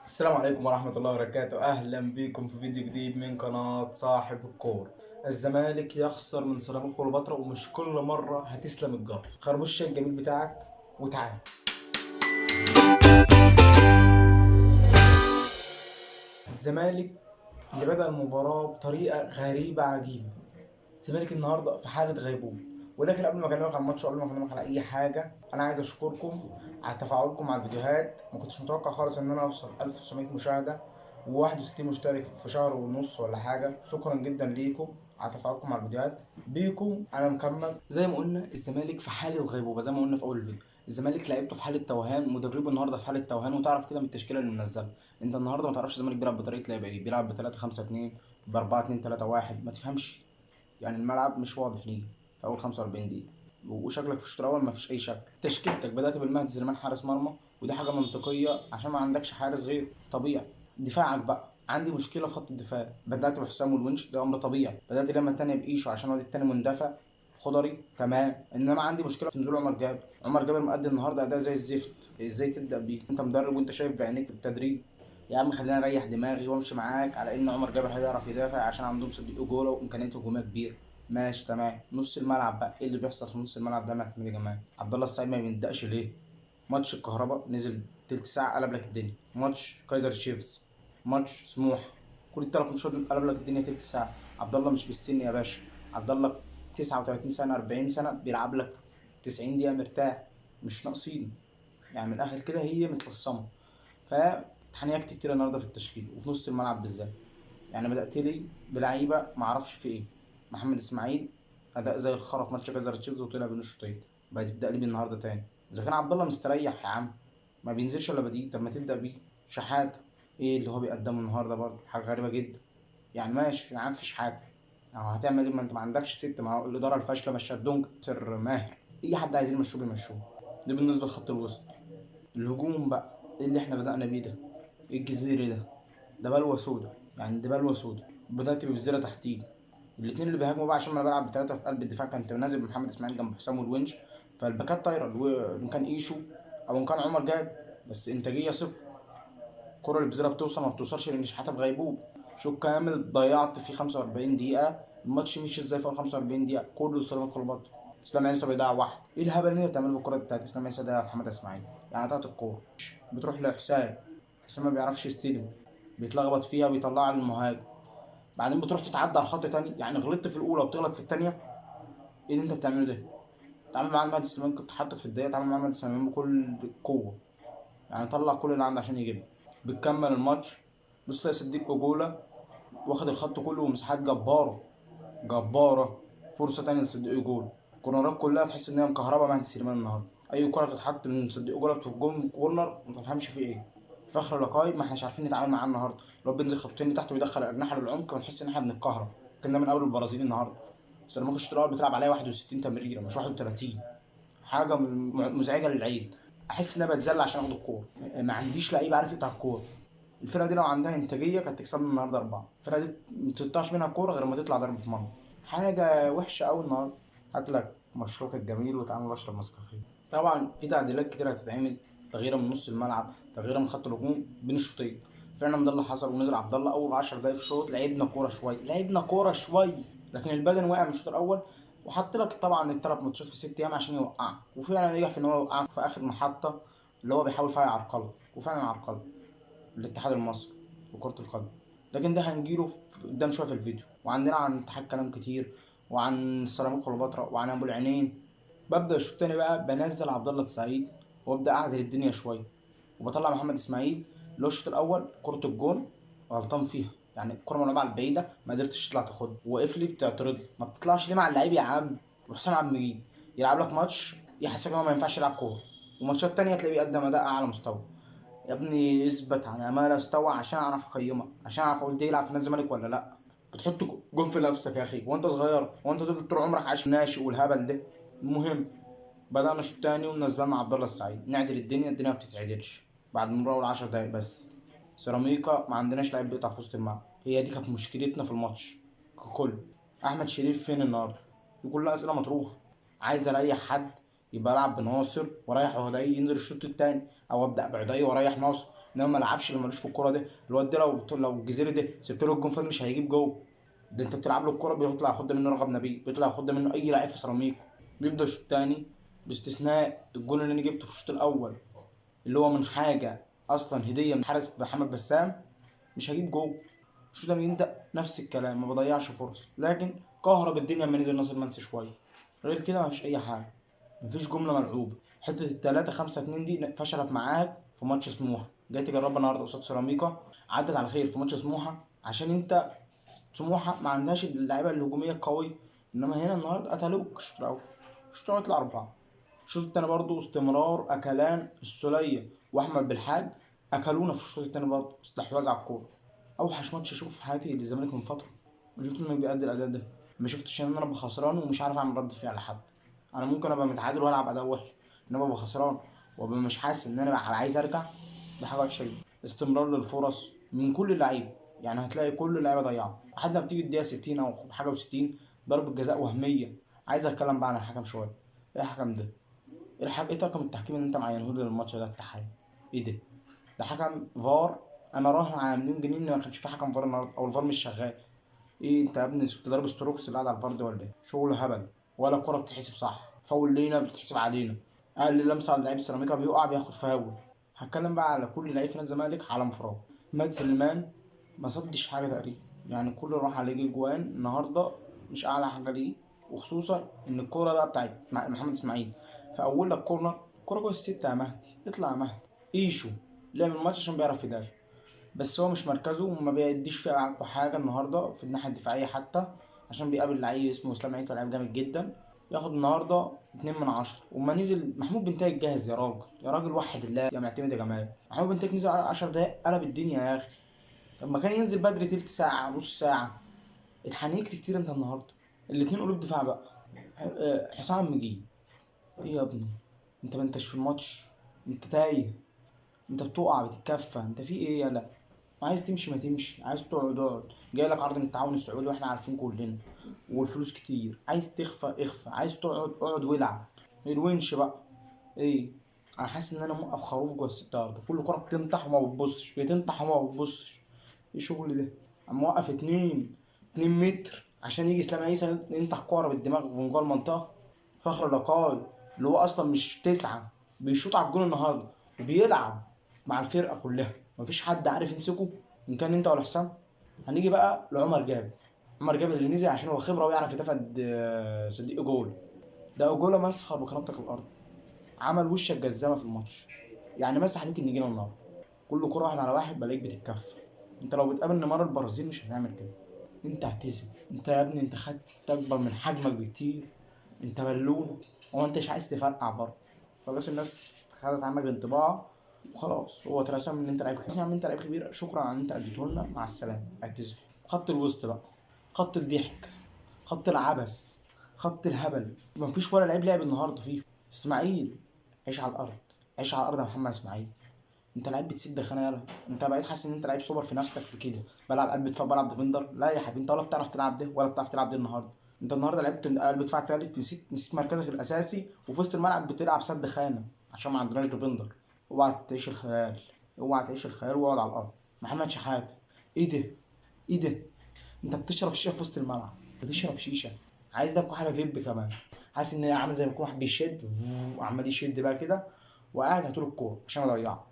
السلام عليكم ورحمة الله وبركاته. أهلا بكم في فيديو جديد من قناة صاحب الكور. الزمالك يخسر من سيراميكا كليوباترا، ومش كل مرة هتسلم الجر. خربوش الشاي الجميل بتاعك وتعال. الزمالك اللي بدأ المباراة بطريقة غريبة عجيبة. الزمالك النهارده في حالة غيبوبة. ولكن قبل ما اكلمك عن الماتش وقبل ما اكلمك على اي حاجه، انا عايز اشكركم على تفاعلكم على الفيديوهات. ما كنتش متوقع خالص ان انا اوصل 1900 مشاهده و61 مشترك في شهر ونص ولا حاجه. شكرا جدا ليكم على تفاعلكم على الفيديوهات. بيكم انا مكمل. زي ما قلنا الزمالك في حاله غيبوبه، زي ما قلنا في اول الفيديو. الزمالك لعيبته في حاله توهان، مدربه النهارده في حاله توهان، وتعرف كده من التشكيله اللي منزلها. انت النهارده ما تعرفش الزمالك بيلعب بطريقه لعب ايه، بيلعب ب 3 5 2 ب 4 2 3 1، ما تفهمش. يعني الملعب مش واضح ليه في اول 45 دقيقه. وشكلك في الشوط الاول ما فيش اي شكل. تشكيلتك بدات بالمهدي سليمان حارس مرمى، ودي حاجه منطقيه عشان ما عندكش حارس غير طبيعي. دفاعك بقى عندي مشكله في خط الدفاع. بدات بحسام والونش، ده امر طبيعي. بدات لما الثانيه بايشو عشان هو الثاني مندفع خضري، تمام. انما عندي مشكله في نزول عمر جابر. عمر جابر مؤدي النهارده اداء زي الزفت. ازاي تبدا بيه؟ انت مدرب وانت شايف بعينيك في التدريب. يا عم خلينا اريح دماغي وامشي معاك على ان عمر جابر هيعرف يدافع عشان عندهم صديق جوله وامكانيات هجوميه كبيره. ماشي تمام. نص الملعب بقى ايه اللي بيحصل في نص الملعب ده؟ معتمد يا جماعه. عبد الله السعيد ما بيندقش ليه؟ ماتش الكهرباء نزل تلت ساعه قلب لك الدنيا. ماتش كايزر تشيفز، ماتش سموح، كل الثلاث ماتشات دول قلب لك الدنيا تلت ساعه. عبد الله مش بالسن يا باشا. عبد الله 39 سنه 40 سنه بيلعب لك 90 دقيقه مرتاح. مش ناقصين. يعني من الاخر كده هي متلصمه. فتحنيات كتير النهارده في التشكيل وفي نص الملعب بالذات. يعني بدات لي بلعيبه ما اعرفش في ايه. محمد اسماعيل اداء زي الخرا في ماتش كايزر تشيفز وطلع بين الشوطين. بقى تبدا لي بيه النهارده تاني. اذا كان عبد الله مستريح يا عم ما بينزلش الا بديل، طب ما تبدا بيه. شحات ايه اللي هو بيقدمه النهارده؟ برضه حاجه غريبه جدا. يعني ماشي معاك في شحات، يعني هتعمل ايه؟ ما انت ما عندكش ست. ما هو الاداره الفاشله مشت دونج سر ماهر. اي حد عايزين يمشوه بيمشوه. ده بالنسبه لخط الوسط. الهجوم بقى ايه اللي احنا بدأنا بيه ده؟ ايه الجزيري ده؟ ده بلوى سودا. يعني ده بلوى سودا. بدأت بوزيرة تحتيه. الاتنين اللي بيهاجموا بقى عشان انا بلعب بثلاثة في قلب الدفاع، كنت نازل بمحمد اسماعيل جنب حسام والونش. فالباكات طايرة ان كان ايشو او ان كان عمر جاب. بس انتاجية صفر. الكرة اللي بزيرة بتوصل ما بتوصلش لان شحاتة في غيبوبة. شوط كامل ضيعت فيه 45 دقيقة. الماتش مشي ازاي في اول 45 دقيقة؟ كله لسيراميكا كليوباترا. اسلام عيسى بيضيع واحد. ايه الهبل اللي انت بتعمله في الكرة بتاعت اسلام عيسى ده يا محمد اسماعيل؟ يعني بتاعت الكورة بتروح لحسام. حسام ما بيعرفش يستلم، بيتلخبط فيها وبيطلعها للمهاجم. بعدين بتروح تتعدى على خط تاني. يعني غلطت في الاولى وبتغلط في الثانيه. ايه اللي انت بتعمله ده؟ تعامل مع المهدي سليمان كنت حاطط في الدقيقه. تعامل مع المهدي سليمان بكل قوه. يعني طلع كل اللي عنده عشان يجيب. بتكمل الماتش. بص تلاقي صديق اجولا واخد الخط كله ومساحات جباره جباره. فرصه تانية لصديق اجولا. الكورنرات كلها تحس ان هي مكهربه مهدي سليمان النهارده. اي كره بتتحط من صديق اجولا بتجوم كورنر ما تفهمش فيه ايه. فخر لقاي ما احناش عارفين نتعامل معاه النهارده. لو بينزل خطوتين لتحت ويدخل اجنحه للعمق ونحس ان احنا بنتكهرب. كنا من اول البرازيل النهارده. سيراميكا الشوط الاول بتلعب عليها 61 تمريره مش 31. حاجه مزعجه للعين. احس ان انا بتذل عشان اخد الكوره. ما عنديش لعيب عارف يقطع الكوره. الفرقه دي لو عندها انتاجيه كانت تكسبنا النهارده اربعه. الفرقه دي ما تقطعش منها الكوره غير ما تطلع ضربه مرمى. حاجه وحشه قوي النهارده. هات لك مشروبك الجميل وتعالى اشرب نسكافيه. طبعا في تعديلات كتير هتتعمل. تغييره من نص الملعب، تغييره من خط الهجوم بين الشوطين. فعلا ده اللي حصل. ونزل عبد الله اول 10 دقايق في الشوط. لعبنا كوره شويه لعبنا كوره شويه. لكن البدن وقع من الشوط الاول. وحط لك طبعا الثلاث ماتشات في 6 ايام عشان يوقعك. وفعلا نجح في ان هو يوقعك في اخر محطه اللي هو بيحاول فيها يعرقله. وفعلا عرقله الاتحاد المصري وكرة القدم. لكن ده هنجيله قدام شويه في الفيديو. وعندنا عن الاتحاد كلام كتير، وعن سيراميكا كليوباترا وعن ابو العينين. ببدا الشوط التاني بقى بنزل عبد الله السعيد وابدا اعدل الدنيا شويه. وبطلع محمد اسماعيل اللي هو الشوط الاول كرة الجون غلطان فيها. يعني الكرة ملعوبة على البعيدة ما قدرتش تطلع تاخدها. واقف لي بتعترض لي ما بتطلعش ليه مع اللعيب يا عم؟ وحسام عبد المجيد يلعب لك ماتش يحسسك ان هو ما ينفعش يلعب كورة. وماتشات تانية تلاقيه بيقدم اداء اعلى مستوى. يا ابني اثبت على ما لا استوى عشان اعرف اقيمك، عشان اعرف اقول ده يلعب في نادي الزمالك ولا لا. بتحط جون في نفسك يا اخي وانت صغير وانت طفل طول عمرك عايش في الناشئ والهبل ده. المهم بدأنا الشوط التاني ونزلنا عبد الله السعيد نعدل الدنيا ما بتتعدلش. بعد مرور اول 10 دقايق بس. سيراميكا ما عندناش لعيب بيقطع في وسط الملعب. هي دي كانت مشكلتنا في الماتش ككل. احمد شريف فين النهارده؟ دي كلها اسئله مطروحه. عايز اريح حد يبقى العب بناصر واريح عدي ينزل الشوط التاني، او ابدا بعدي واريح ناصر. انما ما لعبش اللي ملوش في الكوره ده. الواد ده لو الجزيري ده سبت له الجون فات مش هيجيب جول. ده انت بتلعب له الكوره بيطلع ياخد منه رغب نبيل، بيطلع ياخد منه اي لعيب في سيراميكا. بيبدا الشوط الثاني باستثناء الجون اللي انا جبته في الشوط الاول اللي هو من حاجه اصلا هديه من حارس محمد بسام، مش هجيب جول. الشوط ده يبدا نفس الكلام، ما بضيعش فرص، لكن كهرب الدنيا لما نزل ناصر منسي شويه. غير كده مفيش اي حاجه، مفيش جمله ملعوبه. حته التلاتة 5-2 دي فشلت معاك في ماتش سموحه، جاي تجربها النهارده قصاد سيراميكا، عدت على خير في ماتش سموحه عشان انت سموحه ما عندهاش اللعيبه الهجوميه القويه. انما هنا النهارده قتلوك الشوط الاول، الشوط الاول طلع 4. الشوط التاني برضه استمرار اكلان السوليه واحمد بالحاج، اكلونا في الشوط التاني برضه استحواذ على الكوره. اوحش ماتش اشوفه في حياتي للزمالك من فتره، ما شفتش انك بيأدي الاداء ده. ما شفتش ان انا ابقى خسران ومش عارف اعمل رد فعل لحد. انا ممكن ابقى متعادل والعب اداء وحش، انما ابقى خسران وابقى مش حاسس ان انا بقى عايز ارجع، دي حاجه وحشه جدا. استمرار للفرص من كل اللعيبه، يعني هتلاقي كل اللعيبه ضيعوا لحد ما بتيجي الدقيقه 60 او حاجه و60 ضربه جزاء وهميه. عايز اتكلم بقى عن الحكم شويه. ايه الحكم ده؟ ايه طاقم التحكيم اللي انت معينه لي للماتش ده التحكيم؟ ايه ده؟ ده حكم فار. انا راهن على مليون جنيه ان ما كانش في حكم فار النهارده او الفار مش شغال. ايه انت يا ابني كنت ضارب ستروكس اللي قاعد على الفار ده ولا ايه؟ شغل هبل. ولا الكوره بتتحسب صح، فاول لينا بتتحسب علينا. اقل لمسه على لعيب سيراميكا بيقع بياخد فاول. هتكلم بقى على كل لعيب في نادي الزمالك على انفراد. مات سليمان ما صدش حاجه تقريبا، يعني كل راح عليه جوان النهارده مش اعلى حاجه ليه. وخصوصا ان الكوره بقى بتاعت محمد اسماعيل في اول لك كورنر، كوره جوه الستة يا مهدي، اطلع يا مهدي. ايشو لعب الماتش عشان بيعرف يدافع، بس هو مش مركزه وما بيديش فيها حاجه النهارده في الناحيه الدفاعيه حتى، عشان بيقابل لعيب اسمه اسلام عيسى لعيب جامد جدا. ياخد النهارده 2/10. وما نزل محمود بنتايج جاهز يا راجل، يا راجل وحد الله يا معتمد يا جمال. محمود بنتايج نزل 10 دقايق قلب الدنيا يا اخي. طب ما كان ينزل بدري تلت ساعه نص ساعه. اتحنيكت كتير انت النهارده. الاتنين قلوب دفاع بقى. حسام مجيد، ايه يا ابني؟ انت ما انتش في الماتش، انت تايه، انت بتقع بتتكفى، انت في ايه؟ يلا عايز تمشي ما تمشي، عايز تقعد اقعد. جاي لك عرض من التعاون السعودي واحنا عارفين كلنا، والفلوس كتير. عايز تخفى اخفى، عايز تقعد اقعد والعب. الونش بقى ايه؟ انا حاسس ان انا موقف خروف جوه الستار، كل كره بتنطح وما بتبصش، بتنطح وما بتبصش. ايه الشغل ده؟ اما موقف 2 متر عشان يجي اسلام عيسى ينطح كوره بالدماغ من جوه المنطقه. فخر لقاي اللي هو اصلا مش 9 بيشوط على الجون النهارده وبيلعب مع الفرقه كلها، مفيش حد عارف يمسكه ان كان انت ولا حسام. هنيجي بقى لعمر جابر. عمر جابر اللي نزل عشان هو خبره ويعرف يدافع صديق جول. ده جوله مسخر بكرامتك الارض، عمل وشك جزامه في الماتش، يعني مسح عليك النجيله النهارده. كل كره واحد على واحد بلاقيك بتتكفى. انت لو بتقابل نيمار البرازيل مش هتعمل كده. انت اعتزل، انت يا ابني انت خدت اكبر من حجمك بكتير، انت بالون وما انتش عايز تفرقع بره. خلاص الناس خدت عنك انطباع وخلاص، هو اترسم ان انت لعيب كبير. يا عم انت لعيب كبير، شكرا على ان انت اديته لنا، مع السلامه، اعتزل. خط الوسط بقى، خط الضحك، خط العبث، خط الهبل، مفيش ولا لعيب لعب النهارده فيه. اسماعيل عيش على الارض، عيش على الارض يا محمد اسماعيل. انت لعيب بتسيب دخانه، يالا انت بقيت حاسس ان انت لعيب سوبر في نفسك في كده، بلعب قلب دفاع بلعب ديفندر. لا يا حبيبي انت ولا بتعرف تلعب ده ولا بتعرف تلعب ده النهارده. انت النهارده لعبت قلب دفاع تالت، نسيت مركزك الاساسي، وفي وسط الملعب بتلعب سد خانه عشان ما عندناش ديفندر. اوعى تعيش الخيال، اوعى تعيش الخيال واقعد على الارض. محمد شحاته، ايه ده؟ ايه ده؟ انت بتشرب شيشه في وسط الملعب، بتشرب شيشه، عايز ده حاجه فيب كمان. حاسس ان هي عامل زي ما يكون واحد بيشد وعمال يشد بقى كده، وقاعد هاتول الكوره عشان اضيعها.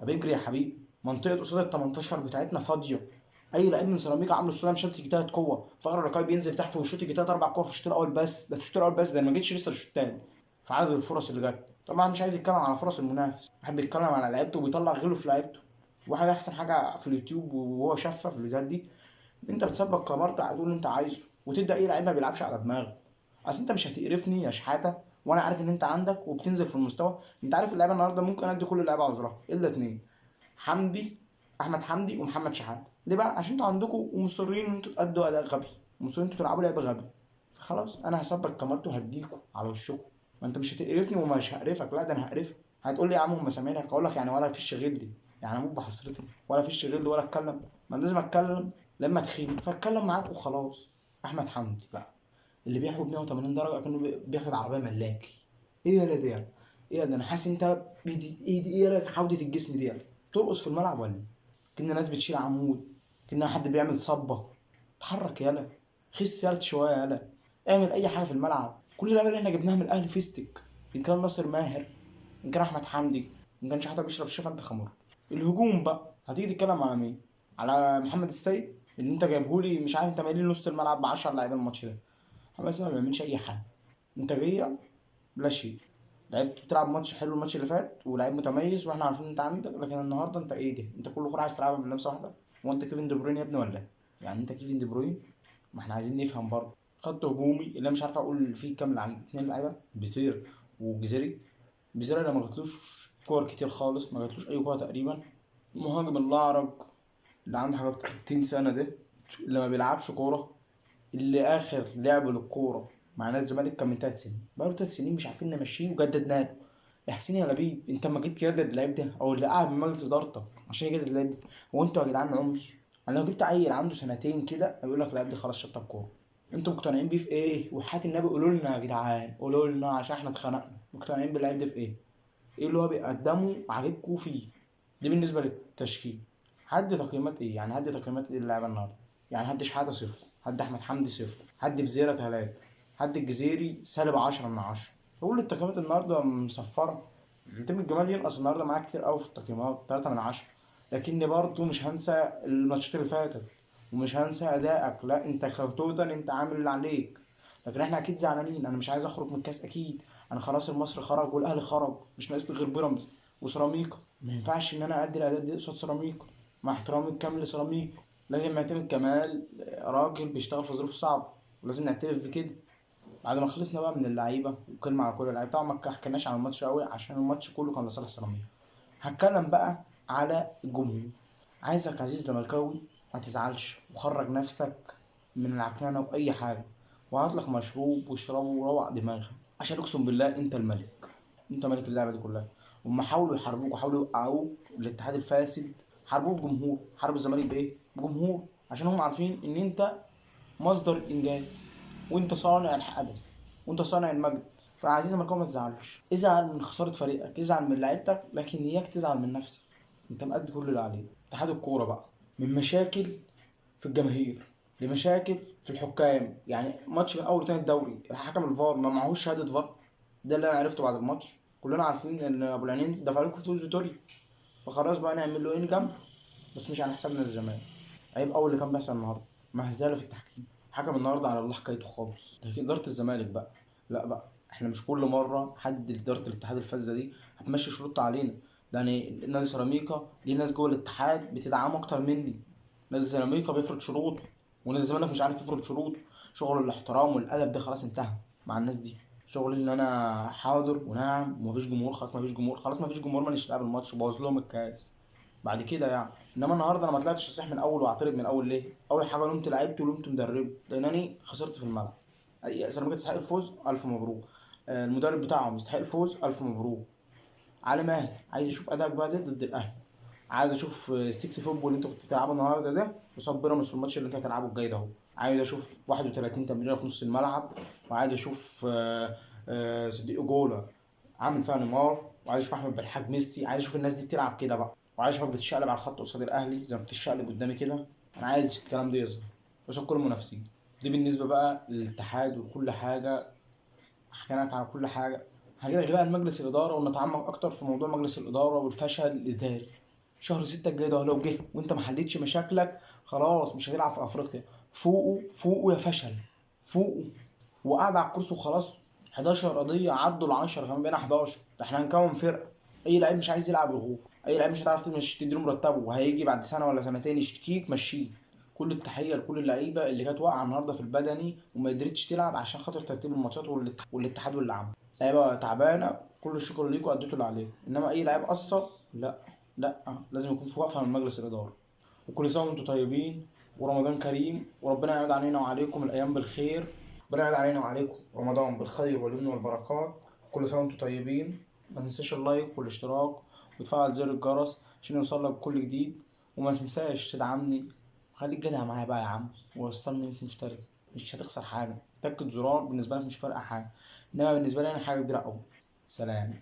طب اجري يا حبيبي، منطقه قصاد ال 18 بتاعتنا فاضيه. اي لعيب من سيراميكا عامل السلام شاط جتات قوه، فقر الركاي بينزل تحت ويشوط جتات 4 كور في الشوط الاول بس، ده في الشوط الاول بس، ده ما جتش لسه الشوط الثاني. في عدد الفرص اللي جت طبعا مش عايز يتكلم على فرص المنافس، بيحب يتكلم على لعيبته وبيطلع غله في لعيبته. واحد احسن حاجه في اليوتيوب وهو شافها في الفيديوهات دي، ان انت بتثبت كمارت على اللي انت عايزه وتدي اي لعيب ما بيلعبش على دماغه. اصل انت مش هتقرفني يا شحاته، وانا عارف ان انت عندك وبتنزل في المستوى. انت عارف اللعيبه النهارده ممكن ادي كل اللعيبه عذرها الا اتنين، حمدي، احمد حمدي ومحمد شحاته. ليه بقى؟ عشان انتوا عندكم ومصرين ان انتوا تأدوا اداء غبي، ومصرين انتوا تلعبوا لعب غبي. فخلاص انا هثبت كمارت وهديكوا على وشكم. ما انت مش هتقرفني ومش هقرفك، لا ده انا هقرفك. هتقول لي يا عم هم سامعينك، اقول لك يعني ولا فيش غل، يعني اموت بحسرتي ولا فيش غل ولا اتكلم. ما أنا لازم اتكلم لما تخين فاتكلم معاك وخلاص. احمد حمدي بقى اللي بيحود 180 درجه كانه بيحود عربيه ملاكي. ايه يا ده؟ ايه ده؟ انا حاسس انت ايه دي؟ ايه دي؟ ايه حوده الجسم دي؟ ترقص في الملعب ولا كنا ناس بتشيل عمود، كنا حد بيعمل صبه؟ اتحرك يالا، خس يالا شويه يالا، اعمل اي حاجه في الملعب. كل اللعيبه اللي احنا جبناها من الاهلي فيستك، ان كان ناصر ماهر، ان كان احمد حمدي، ان كان شحاته بيشرب شفا انت خمر. الهجوم بقى هتيجي تتكلم على مين؟ على محمد السيد اللي انت جايبهولي مش عارف انت مالين نص الملعب ب 10 لاعيبه الماتش ده. محمد السيد ما بيعملش اي حاجه، انتاجيه لا شيء. لعبت بتلعب ماتش حلو الماتش اللي فات ولعيب متميز واحنا عارفين انت عندك، لكن النهارده انت ايه ده؟ انت كل كوره عايز تلعبها من لمسه واحده؟ هو انت كيفن دي بروين يا ابني ولا ايه؟ يعني انت كيفن دي بروين؟ ما احنا عايزين نفهم برضه. خط هجومي اللي انا مش عارف اقول فيه كام لعيب، اتنين لعيبه بيصير وجزيري. بيصير اللي ما جاتلوش كور كتير خالص، ما جاتلوش اي كوره تقريبا. المهاجم الاعرج اللي عنده حاجه 60 سنه ده، اللي ما بيلعبش كوره، اللي اخر لعب للكوره مع نادي الزمالك كان من 3 سنين، بقاله 3 سنين مش عارفين نمشيه وجددنا له. يا حسين يا لبيب، انت ما جيت تجدد اللعيب ده او اللي قاعد من مجلس ادارتك عشان يجدد اللعيب ده؟ هو انتوا يا جدعان عمي، انا لو جبت عيل عنده سنتين كده يقول لك اللعيب ده خلاص شطب كوره. انتوا مقتنعين بيه في ايه؟ وحياة النبي قولوا لنا يا جدعان، قولوا لنا عشان احنا اتخنقنا. مقتنعين باللعيب ده في ايه؟ ايه اللي هو بيقدمه عاجبكم فيه؟ دي بالنسبه للتشكيل. هدي تقييمات ايه؟ يعني هدي تقييمات ايه للعيبه النهارده؟ يعني هدي شحاته صفر، هدي احمد حمدي صفر، هدي بزيرة 3، هدي الجزيري -10/10. كل التقييمات النهارده مصفره. تيم الجمال ينقص النهارده معاه كتير قوي في التقييمات 3/10. لكني برضه مش هنسى الماتشات اللي فاتت ومش هنسى ادائك. لا انت توتال انت عامل اللي عليك، لكن احنا اكيد زعلانين. انا مش عايز اخرج من الكاس اكيد، انا خلاص المصري خرج والاهلي خرج، مش ناقص لي غير بيراميدز وسيراميكا. ما ينفعش ان انا ادي الاداء دي قصاد سيراميكا، مع احترامي الكامل لسيراميكا. لكن معتمد كمال راجل بيشتغل في ظروف صعبه ولازم نعترف بكده. بعد ما خلصنا بقى من اللعيبه وكلمه على كل اللعيبه، طبعا ما حكيناش عن الماتش قوي عشان الماتش كله كان لصالح سيراميكا. هتكلم بقى على الجمهور. عايزك عزيز زملكاوي ما تزعلش وخرج نفسك من العكنانه واي حاجه، وهات لك مشروب واشربه وروق دماغك، عشان اقسم بالله انت الملك، انت ملك اللعبه دي كلها. هم حاولوا يحاربوك وحاولوا يوقعوك الاتحاد الفاسد، حاربوه بجمهور، حاربوا الزمالك بايه؟ بجمهور، عشان هم عارفين ان انت مصدر الانجاز، وانت صانع الحدث، وانت صانع المجد. فعزيزي زملكاوي ما تزعلش، ازعل من خساره فريقك، ازعل من لعيبتك، لكن اياك تزعل من نفسك. انت مقد كل اللي عليك. اتحاد الكوره بقى من مشاكل في الجماهير لمشاكل في الحكام. يعني ماتش من اول وتاني الدوري الحكم الفار ما معهوش شهاده فار. ده اللي انا عرفته بعد الماتش. كلنا عارفين ان ابو العينين دفع لكم فلوس فيتوريا، فخلاص بقى نعمل له ايه؟ نجمع، بس مش على حسابنا الزمان. عيب اول اللي كان بيحصل النهارده، مهزله في التحكيم. حكم النهارده على الله حكايته خالص. لكن اداره الزمالك بقى، لا بقى احنا مش كل مره حد اداره الاتحاد الفاسده دي هتمشي شروط علينا. ده يعني نادي سيراميكا ليه ناس جوه الاتحاد بتدعمه اكتر مني. نادي سيراميكا بيفرض شروط، ونادي الزمالك مش عارف يفرض شروط. شغل الاحترام والادب ده خلاص انتهى مع الناس دي. شغل ان انا حاضر ونعم ومفيش جمهور، خلاص مفيش جمهور، خلاص مفيش جمهور، ماليش دعوه بالماتش وبوظ لهم الكاس بعد كده يعني. انما النهارده انا ما طلعتش اصيح من اول واعترض من اول. ليه؟ اول حاجه لومت لعيبتي ولومت مدربه لانني خسرت في الملعب. سيراميكا تستحق الفوز، الف مبروك. المدرب بتاعهم يستحق الفوز، الف مبروك. علي ماهر عايز اشوف ادائك بقى ده ضد الاهلي. عايز اشوف السكس فوتبول اللي انت كنت بتلعبه النهارده ده قصاد بيراميدز في الماتش اللي انت هتلعبه الجاي ده اهو. عايز اشوف 31 تمريره في نص الملعب، وعايز اشوف صديق جولا عامل فيها نيمار، وعايز اشوف احمد بالحاج ميسي. عايز اشوف الناس دي بتلعب كده بقى، وعايز اشوفك بتشقلب على الخط قصاد الاهلي زي ما بتشقلب قدامي كده. انا عايز الكلام ده يظهر قصاد كل المنافسين. دي بالنسبه بقى للاتحاد وكل حاجه. هحكي لك على كل حاجه. هنرجع بقى لمجلس الاداره ونتعمق اكتر في موضوع مجلس الاداره والفشل الاداري. شهر 6 الجاي ده لو جه وانت ما حلتش مشاكلك خلاص مش هتلعب في افريقيا. فوقوا فوقوا يا فشل، فوقوا. وقاعد على الكرسي وخلاص. 11 قضيه عدوا ال 10 كمان بقينا 11. ده احنا هنكون فرقه. اي لعيب مش عايز يلعب يغور، اي لعيب مش هتعرف مش تديله مرتبه وهيجي بعد سنه ولا سنتين يشتكيك مشيه. كل التحيه لكل اللعيبه اللي كانت واقعه النهارده في البدني وما قدرتش تلعب عشان خاطر ترتيب الماتشات والاتحاد واللي عمله. لعيبه تعبانه، كل الشكر ليكم اديتوا اللي عليكم. انما اي لعيب قصر لا، لا لازم يكون في وقفه من مجلس الاداره. وكل سنه وانتم طيبين ورمضان كريم، وربنا يعود علينا وعليكم الايام بالخير. ربنا يعود علينا وعليكم رمضان بالخير واليمن والبركات. كل سنه وانتم طيبين. ما تنساش اللايك والاشتراك وتفعل زر الجرس عشان يوصلك كل جديد. وما تنساش تدعمني، خليك جدع معايا بقى يا عم ووصلني 100 مشترك. مش هتخسر حاجه، تاكد زرار بالنسبه لك مش فارقه حاجه، انما بالنسبه لي انا حاجه كبيره قوي. سلام.